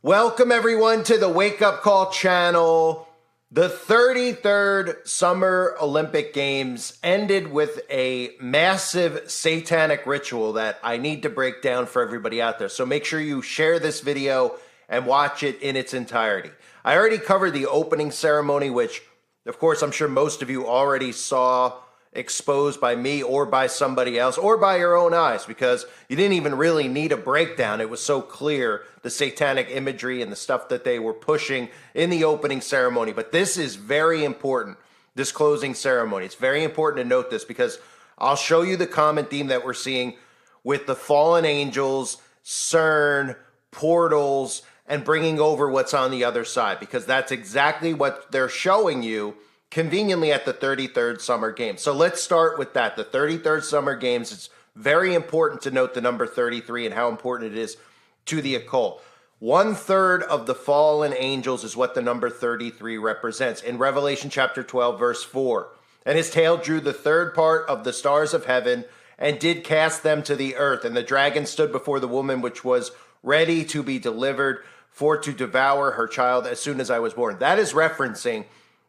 Welcome everyone to the Wake Up Call channel. The 33rd Summer Olympic Games ended with a massive satanic ritual that I need to break down for everybody out there. So make sure you share this video and watch it in its entirety. I already covered the opening ceremony, which of course I'm sure most of you already saw exposed by me or by somebody else or by your own eyes, because you didn't even really need a breakdown. It was so clear, the satanic imagery and the stuff that they were pushing in the opening ceremony. But this is very important, this closing ceremony. It's very important to note this, because I'll show you the common theme that we're seeing with the fallen angels, Cern, portals, and bringing over what's on the other side, because that's exactly what they're showing you conveniently at the 33rd Summer Games. So let's start with that. The 33rd Summer Games, it's very important to note the number 33 and how important it is to the occult. 1/3 of the fallen angels is what the number 33 represents. In Revelation chapter 12, verse 4, and his tail drew the third part of the stars of heaven and did cast them to the earth. And the dragon stood before the woman, which was ready to be delivered for to devour her child as soon as I was born. That is referencing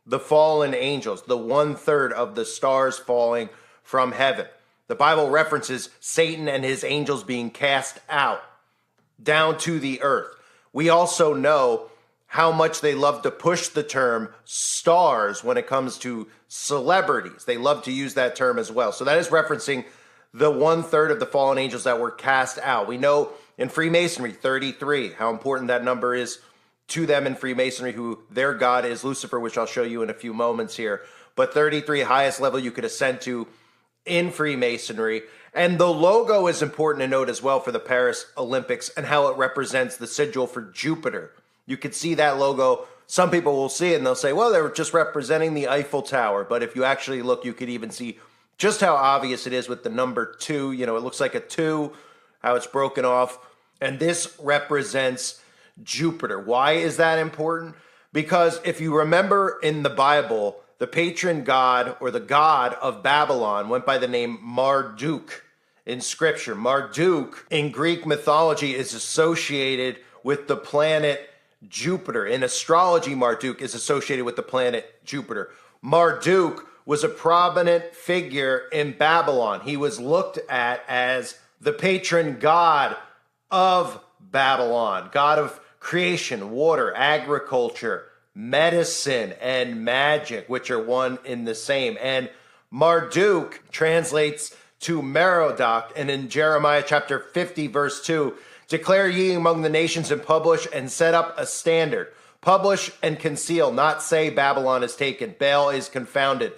the fallen angels, the 1/3 of the stars falling from heaven. The Bible references Satan and his angels being cast out down to the earth. We also know how much they love to push the term stars when it comes to celebrities. They love to use that term as well. So that is referencing the 1/3 of the fallen angels that were cast out. We know in Freemasonry, 33, how important that number is to them in Freemasonry, who their god is Lucifer, which I'll show you in a few moments here. But 33, highest level you could ascend to in Freemasonry. And the logo is important to note as well for the Paris Olympics and how it represents the sigil for Jupiter. You could see that logo. Some people will see it and they'll say, well, they're just representing the Eiffel Tower. But if you actually look, you could even see just how obvious it is with the number 2. You know, it looks like a 2, how it's broken off. And this represents Jupiter. Why is that important? Because if you remember in the Bible, the patron god or the god of Babylon went by the name Marduk in scripture. Marduk in Greek mythology is associated with the planet Jupiter. In astrology, Marduk is associated with the planet Jupiter. Marduk was a prominent figure in Babylon. He was looked at as the patron god of Babylon, god of creation, water, agriculture, medicine, and magic, which are one in the same. And Marduk translates to Merodach, and in Jeremiah chapter 50, verse 2, declare ye among the nations and publish and set up a standard. Publish and conceal, not say Babylon is taken. Baal is confounded.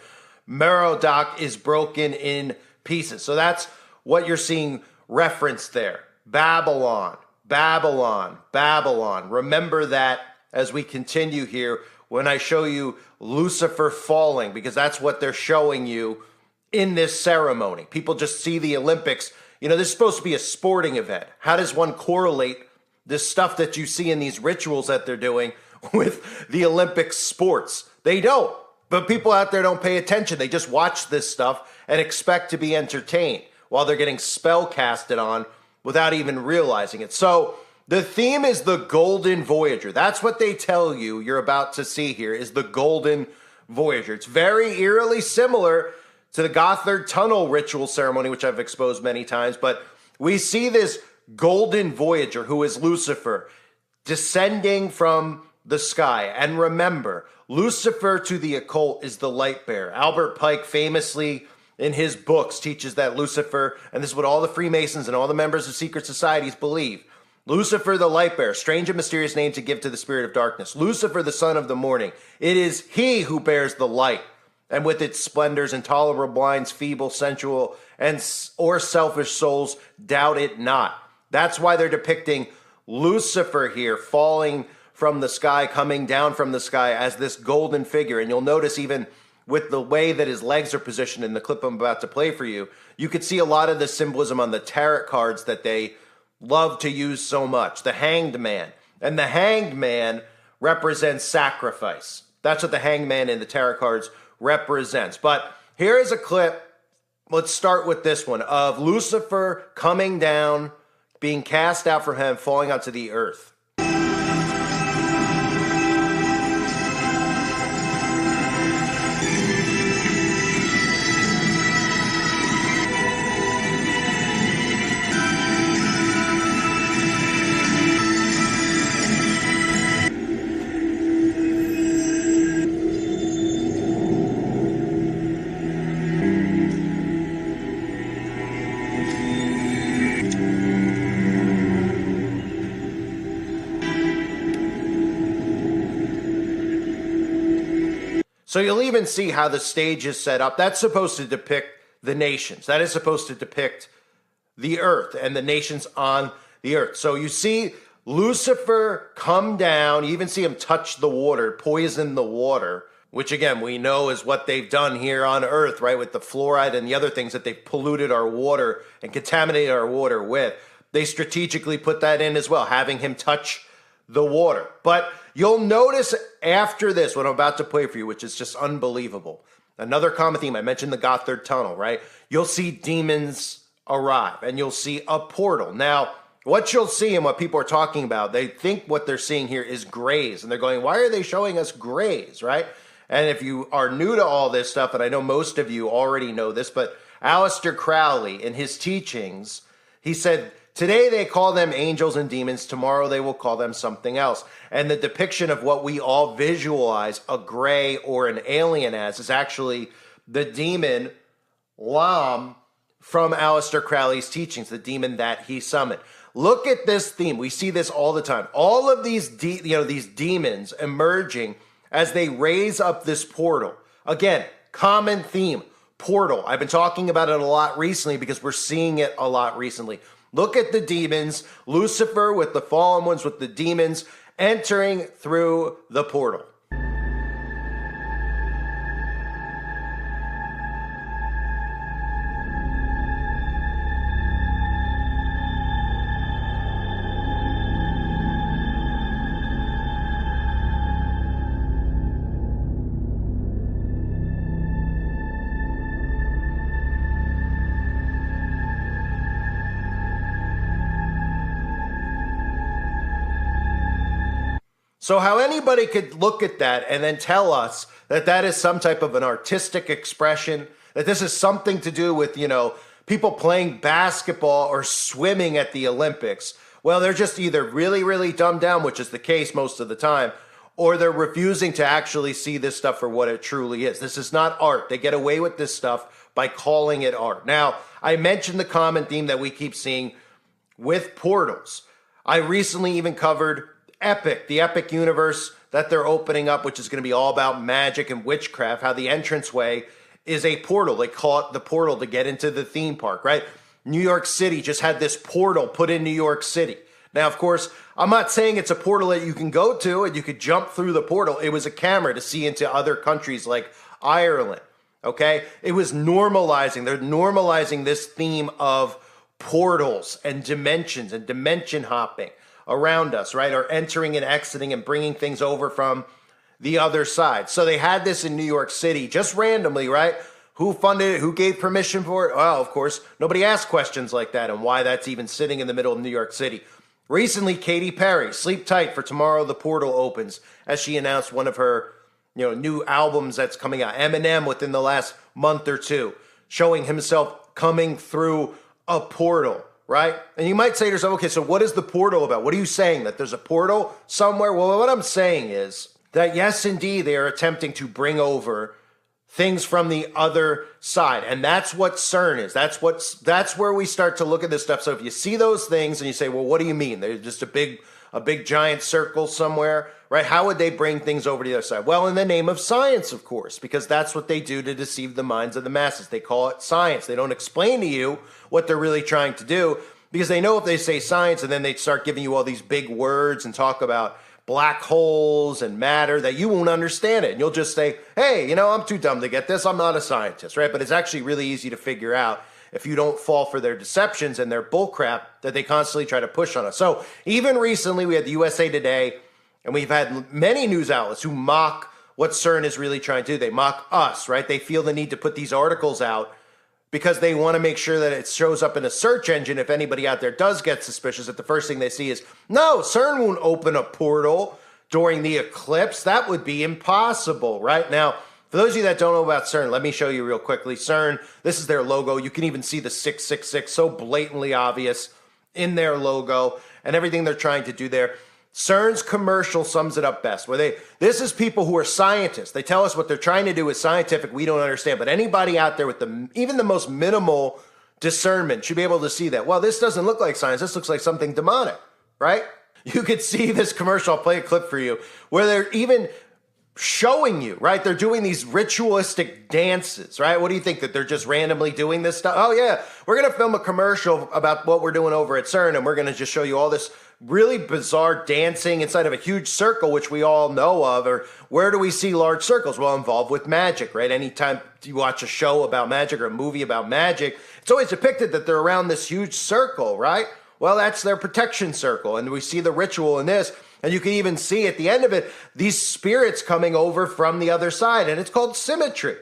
Merodach is broken in pieces. So that's what you're seeing referenced there. Babylon. Babylon, Babylon. Remember that as we continue here when I show you Lucifer falling, because that's what they're showing you in this ceremony. People just see the Olympics. You know, this is supposed to be a sporting event. How does one correlate this stuff that you see in these rituals that they're doing with the Olympic sports? They don't. But people out there don't pay attention. They just watch this stuff and expect to be entertained while they're getting spell casted on without even realizing it. So the theme is the Golden Voyager. That's what they tell you you're about to see here, is the Golden Voyager. It's very eerily similar to the Gotthard Tunnel ritual ceremony, which I've exposed many times. But we see this Golden Voyager, who is Lucifer, descending from the sky. And remember, Lucifer to the occult is the light bearer. Albert Pike famously in his books teaches that Lucifer, and this is what all the Freemasons and all the members of secret societies believe, Lucifer the light bearer, strange and mysterious name to give to the spirit of darkness. Lucifer the son of the morning. It is he who bears the light, and with its splendors intolerable blinds feeble, sensual, and or selfish souls doubt it not. That's why they're depicting Lucifer here falling from the sky, coming down from the sky as this golden figure. And you'll notice even with the way that his legs are positioned in the clip I'm about to play for you, you could see a lot of the symbolism on the tarot cards that they love to use so much. The Hanged Man. And the Hanged Man represents sacrifice. That's what the Hanged Man in the tarot cards represents. But here is a clip, let's start with this one, of Lucifer coming down, being cast out from heaven, falling onto the earth. So you'll even see how the stage is set up. That's supposed to depict the nations. That is supposed to depict the earth and the nations on the earth. So you see Lucifer come down. You even see him touch the water, poison the water, which again, we know is what they've done here on earth, right? With the fluoride and the other things that they've polluted our water and contaminated our water with. They strategically put that in as well, having him touch the water. But you'll notice after this, what I'm about to play for you, which is just unbelievable. Another common theme, I mentioned the Gotthard Tunnel, right? You'll see demons arrive and you'll see a portal. Now, what you'll see and what people are talking about, they think what they're seeing here is grays. And they're going, why are they showing us grays, right? And if you are new to all this stuff, and I know most of you already know this, but Aleister Crowley, in his teachings, he said, today they call them angels and demons. Tomorrow they will call them something else. And the depiction of what we all visualize a gray or an alien as is actually the demon Lam from Aleister Crowley's teachings, the demon that he summoned. Look at this theme. We see this all the time. All of these, these demons emerging as they raise up this portal. Again, common theme, portal. I've been talking about it a lot recently because we're seeing it a lot recently. Look at the demons, Lucifer with the fallen ones, with the demons entering through the portal. So how anybody could look at that and then tell us that that is some type of an artistic expression, that this is something to do with, people playing basketball or swimming at the Olympics. Well, they're just either really, really dumbed down, which is the case most of the time, or they're refusing to actually see this stuff for what it truly is. This is not art. They get away with this stuff by calling it art. Now, I mentioned the common theme that we keep seeing with portals. I recently even covered the epic universe that they're opening up, which is going to be all about magic and witchcraft, how the entranceway is a portal. They call it the portal to get into the theme park, right? New York City just had this portal put in New York City. Now, of course, I'm not saying it's a portal that you can go to and you could jump through the portal. It was a camera to see into other countries like Ireland, okay? It was normalizing. They're normalizing this theme of portals and dimensions and dimension hopping around us, right? Or entering and exiting and bringing things over from the other side. So they had this in New York City just randomly, right? Who funded it? Who gave permission for it? Well, of course, nobody asked questions like that and why that's even sitting in the middle of New York City. Recently, Katy Perry, sleep tight for tomorrow the portal opens, as she announced one of her new albums that's coming out. Eminem within the last month or two, showing himself coming through a portal. Right? And you might say to yourself, okay, so what is the portal about? What are you saying? That there's a portal somewhere? Well, what I'm saying is that yes, indeed, they are attempting to bring over things from the other side. And that's what Cern is. That's where we start to look at this stuff. So if you see those things and you say, well, what do you mean? They're just a big giant circle somewhere, right? How would they bring things over to the other side? Well, in the name of science, of course, because that's what they do to deceive the minds of the masses. They call it science. They don't explain to you what they're really trying to do, because they know if they say science and then they start giving you all these big words and talk about black holes and matter, that you won't understand it. And you'll just say, hey, I'm too dumb to get this. I'm not a scientist, right? But it's actually really easy to figure out if you don't fall for their deceptions and their bullcrap that they constantly try to push on us. So even recently, we had the USA Today, and we've had many news outlets who mock what CERN is really trying to do. They mock us, right? They feel the need to put these articles out because they want to make sure that it shows up in a search engine if anybody out there does get suspicious, that the first thing they see is, no, CERN won't open a portal during the eclipse. That would be impossible, right? Now, for those of you that don't know about CERN, let me show you real quickly. CERN, this is their logo. You can even see the 666, so blatantly obvious in their logo and everything they're trying to do there. CERN's commercial sums it up best, where this is people who are scientists. They tell us what they're trying to do is scientific, we don't understand. But anybody out there with even the most minimal discernment should be able to see that. Well, this doesn't look like science. This looks like something demonic, right? You could see this commercial. I'll play a clip for you, where they're even showing you, right? They're doing these ritualistic dances, right? What do you think, that they're just randomly doing this stuff? Oh yeah, we're going to film a commercial about what we're doing over at CERN, and we're going to just show you all this really bizarre dancing inside of a huge circle, which we all know of. Or where do we see large circles? Well, involved with magic, right? Anytime you watch a show about magic or a movie about magic, it's always depicted that they're around this huge circle, right? Well, that's their protection circle, and we see the ritual in this. And you can even see at the end of it, these spirits coming over from the other side, and it's called symmetry.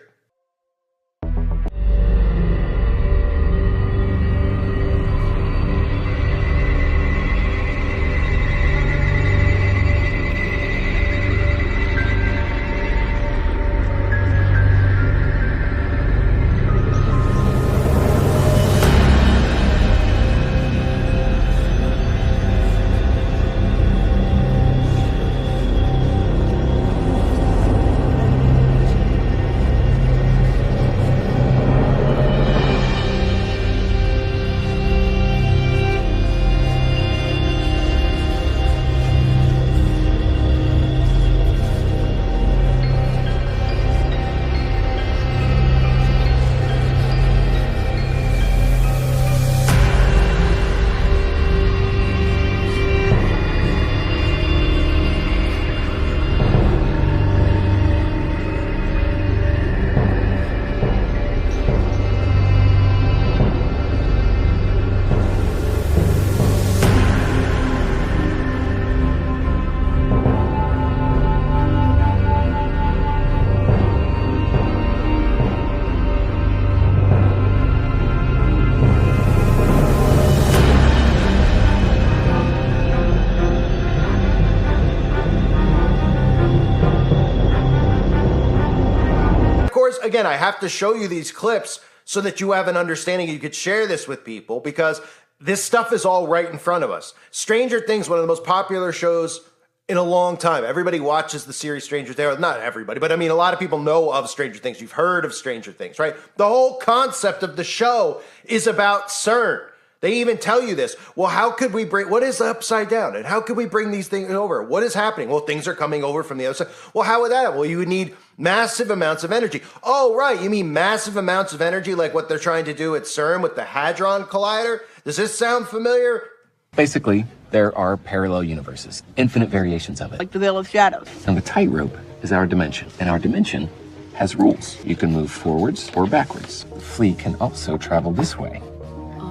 Again, I have to show you these clips so that you have an understanding. You could share this with people because this stuff is all right in front of us. Stranger Things, one of the most popular shows in a long time. Everybody watches the series Stranger Things. Not everybody, but I mean, a lot of people know of Stranger Things. You've heard of Stranger Things, right? The whole concept of the show is about CERN. They even tell you this. Well, how could we bring, what is upside down? And how could we bring these things over? What is happening? Well, things are coming over from the other side. Well, how would that? Well, you would need massive amounts of energy. Oh, right. You mean massive amounts of energy like what they're trying to do at CERN with the Hadron Collider? Does this sound familiar? Basically, there are parallel universes, infinite variations of it. Like the Veil of Shadows. And the tightrope is our dimension. And our dimension has rules. You can move forwards or backwards. The flea can also travel this way.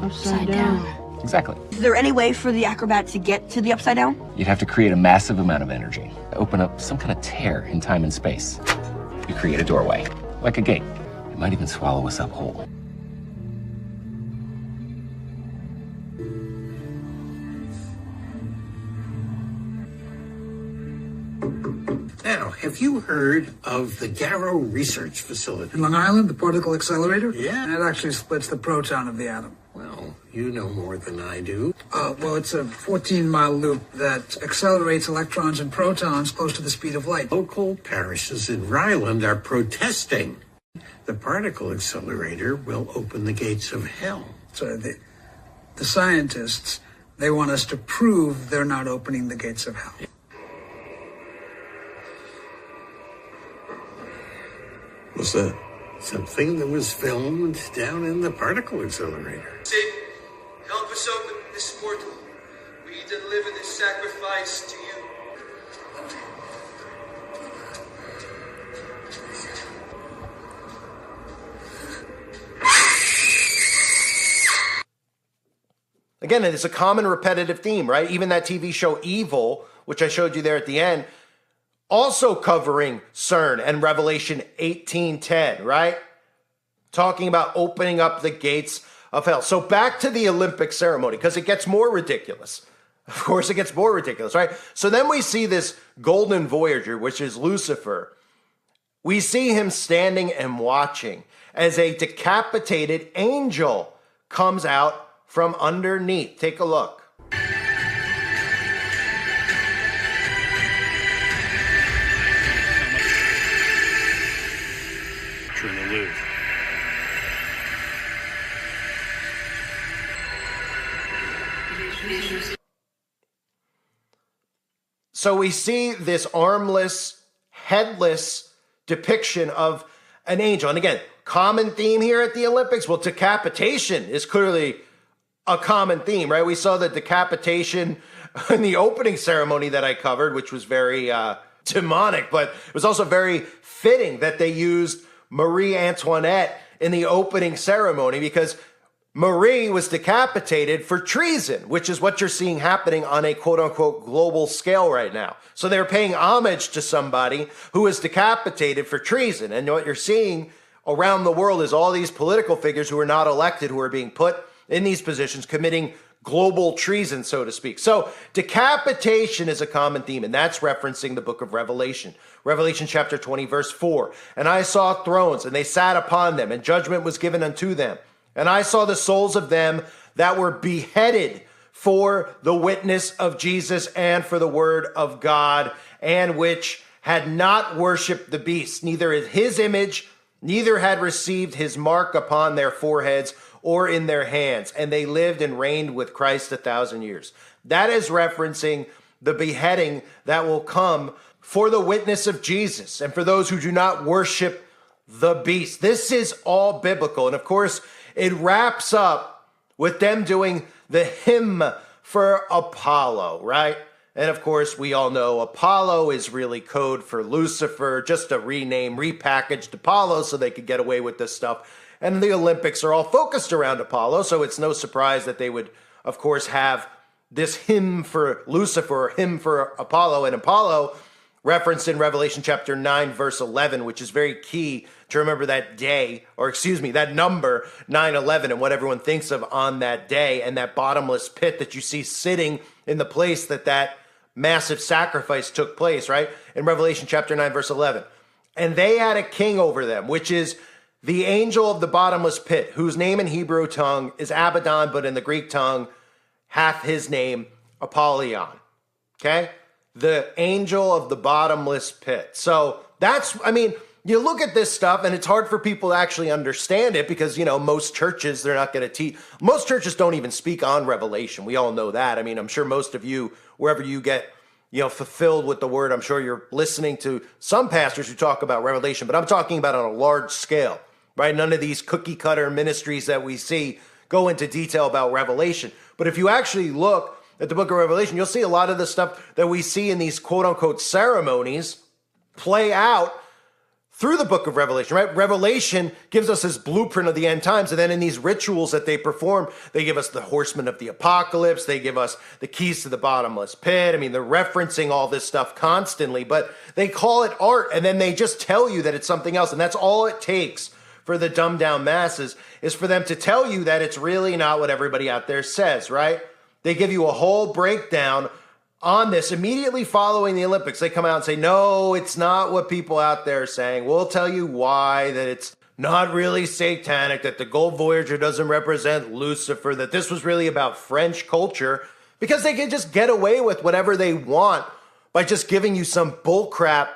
Upside down. Exactly. Is there any way for the acrobat to get to the upside down? You'd have to create a massive amount of energy. Open up some kind of tear in time and space. You create a doorway, like a gate. It might even swallow us up whole. Now, have you heard of the Garrow Research Facility? In Long Island, the particle accelerator? Yeah. It actually splits the proton of the atom. Well, you know more than I do. Well, it's a 14-mile loop that accelerates electrons and protons close to the speed of light. Local parishes in Ryland are protesting. The particle accelerator will open the gates of hell. So the scientists, they want us to prove they're not opening the gates of hell. What's that? Something that was filmed down in the particle accelerator. Savior, help us open this portal. We deliver this sacrifice to you. Again, it's a common repetitive theme, right? Even that TV show Evil, which I showed you there at the end, also covering CERN and Revelation 18:10, right? Talking about opening up the gates of hell. So back to the Olympic ceremony, because it gets more ridiculous. Of course, it gets more ridiculous, right? So then we see this golden Voyager, which is Lucifer. We see him standing and watching as a decapitated angel comes out from underneath. Take a look. Trying to live. So we see this armless, headless depiction of an angel. And again, common theme here at the Olympics. Well, decapitation is clearly a common theme, right? We saw the decapitation in the opening ceremony that I covered, which was very demonic, but it was also very fitting that they used Marie Antoinette in the opening ceremony because Marie was decapitated for treason, which is what you're seeing happening on a quote unquote global scale right now. So they're paying homage to somebody who was decapitated for treason. And what you're seeing around the world is all these political figures who are not elected, who are being put in these positions, committing global treason, so to speak. So decapitation is a common theme, and that's referencing the book of Revelation. Revelation chapter 20, verse 4. And I saw thrones, and they sat upon them, and judgment was given unto them. And I saw the souls of them that were beheaded for the witness of Jesus and for the word of God, and which had not worshipped the beast, neither his image, neither had received his mark upon their foreheads or in their hands. And they lived and reigned with Christ 1,000 years. That is referencing the beheading that will come for the witness of Jesus and for those who do not worship the beast. This is all biblical. And of course, it wraps up with them doing the hymn for Apollo, right? And of course, we all know Apollo is really code for Lucifer, just a repackaged Apollo so they could get away with this stuff. And the Olympics are all focused around Apollo, so it's no surprise that they would, of course, have this hymn for Lucifer, or hymn for Apollo, and Apollo referenced in Revelation chapter 9, verse 11, which is very key to remember that day, that number 9/11 and what everyone thinks of on that day, and that bottomless pit that you see sitting in the place that massive sacrifice took place, right? In Revelation chapter 9, verse 11. And they had a king over them, which is the angel of the bottomless pit, whose name in Hebrew tongue is Abaddon, but in the Greek tongue hath his name Apollyon. Okay? The angel of the bottomless pit. So you look at this stuff and it's hard for people to actually understand it because, most churches, they're not going to teach. Most churches don't even speak on Revelation. We all know that. I'm sure most of you, wherever you get, fulfilled with the word, I'm sure you're listening to some pastors who talk about Revelation, but I'm talking about on a large scale, right? None of these cookie cutter ministries that we see go into detail about Revelation. But if you actually look at the book of Revelation, you'll see a lot of the stuff that we see in these quote unquote ceremonies play out through the book of Revelation, right? Revelation gives us this blueprint of the end times. And then in these rituals that they perform, they give us the horsemen of the apocalypse. They give us the keys to the bottomless pit. They're referencing all this stuff constantly, but they call it art. And then they just tell you that it's something else. And that's all it takes for the dumbed down masses is for them to tell you that it's really not what everybody out there says, right? They give you a whole breakdown on this immediately following the Olympics. They come out and say, no, it's not what people out there are saying. We'll tell you why, that it's not really satanic, that the Gold Voyager doesn't represent Lucifer, that this was really about French culture, because they can just get away with whatever they want by just giving you some bullcrap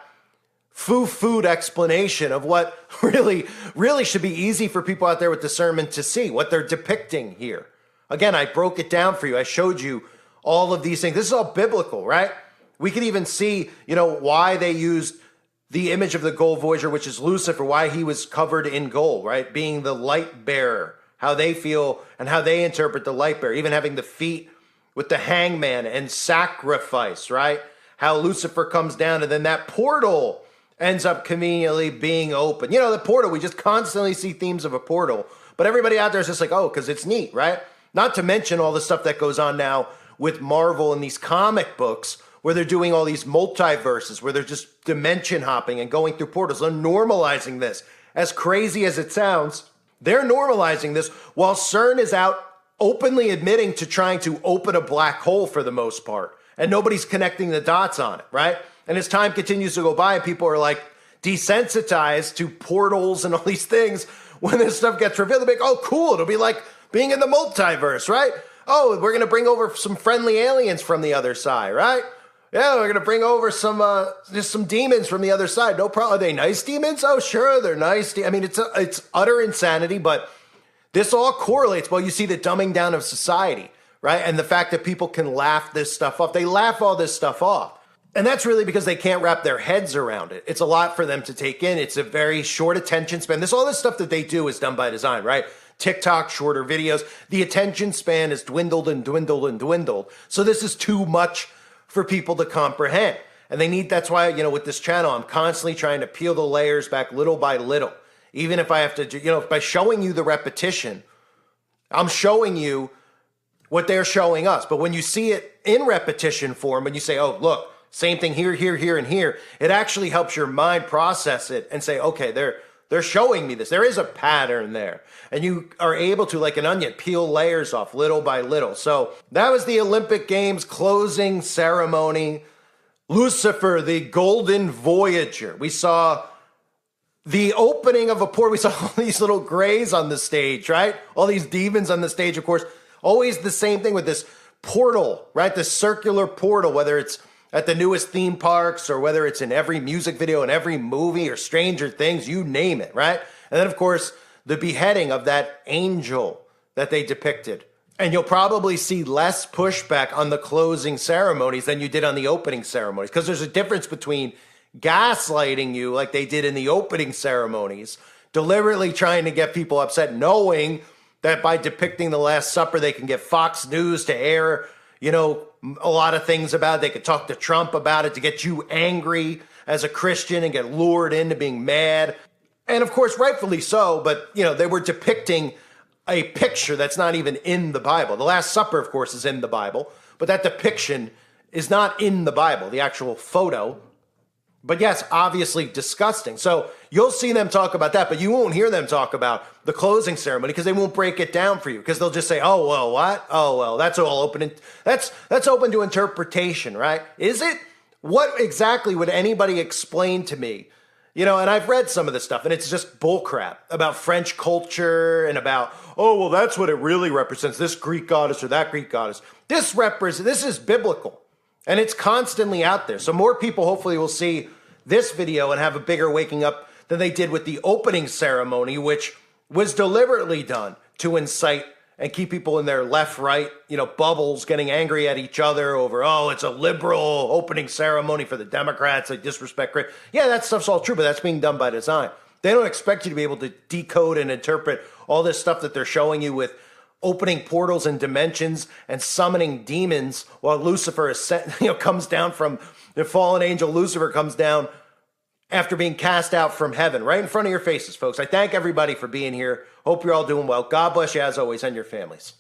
foo-food explanation of what really should be easy for people out there with discernment to see, what they're depicting here. Again, I broke it down for you. I showed you all of these things. This is all biblical, right? We can even see, why they used the image of the gold voyager, which is Lucifer, why he was covered in gold, right? Being the light bearer, how they feel and how they interpret the light bearer, even having the feet with the hangman and sacrifice, right? How Lucifer comes down and then that portal ends up conveniently being open. The portal, we just constantly see themes of a portal, but everybody out there is just like, oh, because it's neat, right? Not to mention all the stuff that goes on now with Marvel and these comic books where they're doing all these multiverses, where they're just dimension hopping and going through portals. They're normalizing this. As crazy as it sounds, they're normalizing this while CERN is out openly admitting to trying to open a black hole for the most part. And nobody's connecting the dots on it, right? And as time continues to go by, people are like desensitized to portals and all these things. When this stuff gets revealed, they'll be like, oh, cool. It'll be like being in the multiverse, right? Oh, we're going to bring over some friendly aliens from the other side, right? Yeah, we're going to bring over some demons from the other side. No problem. Are they nice demons? Oh, sure, they're nice. It's utter insanity, but this all correlates. Well, you see the dumbing down of society, right? And the fact that people can laugh this stuff off. They laugh all this stuff off. And that's really because they can't wrap their heads around it. It's a lot for them to take in. It's a very short attention span. All this stuff that they do is done by design, right? TikTok, shorter videos. The attention span has dwindled and dwindled and dwindled. So this is too much for people to comprehend. And that's why, with this channel, I'm constantly trying to peel the layers back little by little. Even if I have to, by showing you the repetition, I'm showing you what they're showing us. But when you see it in repetition form and you say, oh, look, same thing here, here, here, and here, it actually helps your mind process it and say, okay, they're showing me this. There is a pattern there. And you are able to, like an onion, peel layers off little by little. So that was the Olympic Games closing ceremony. Lucifer, the Golden Voyager. We saw the opening of a portal. We saw all these little grays on the stage, right? All these demons on the stage, of course. Always the same thing with this portal, right? This circular portal, whether it's at the newest theme parks or whether it's in every music video, in every movie or Stranger Things, you name it, right? And then, of course, the beheading of that angel that they depicted. And you'll probably see less pushback on the closing ceremonies than you did on the opening ceremonies, because there's a difference between gaslighting you like they did in the opening ceremonies, deliberately trying to get people upset, knowing that by depicting the Last Supper, they can get Fox News to air, a lot of things about it. They could talk to Trump about it to get you angry as a Christian and get lured into being mad. And of course, rightfully so, but they were depicting a picture that's not even in the Bible. The Last Supper, of course, is in the Bible, but that depiction is not in the Bible, the actual photo. But yes, obviously disgusting. So you'll see them talk about that, but you won't hear them talk about the closing ceremony because they won't break it down for you, because they'll just say, oh, well, what? Oh, well, that's all open. That's open to interpretation, right? Is it? What exactly would anybody explain to me? And I've read some of this stuff, and it's just bullcrap about French culture and about, oh, well, that's what it really represents, this Greek goddess or that Greek goddess. This is biblical, and it's constantly out there. So more people hopefully will see this video and have a bigger waking up than they did with the opening ceremony, which was deliberately done to incite and keep people in their left-right, bubbles getting angry at each other over, oh, it's a liberal opening ceremony for the Democrats, they disrespect. Yeah, that stuff's all true, but that's being done by design. They don't expect you to be able to decode and interpret all this stuff that they're showing you with opening portals and dimensions and summoning demons while Lucifer is comes down from the fallen angel. Lucifer comes down after being cast out from heaven right in front of your faces, folks. I thank everybody for being here. Hope you're all doing well. God bless you as always and your families.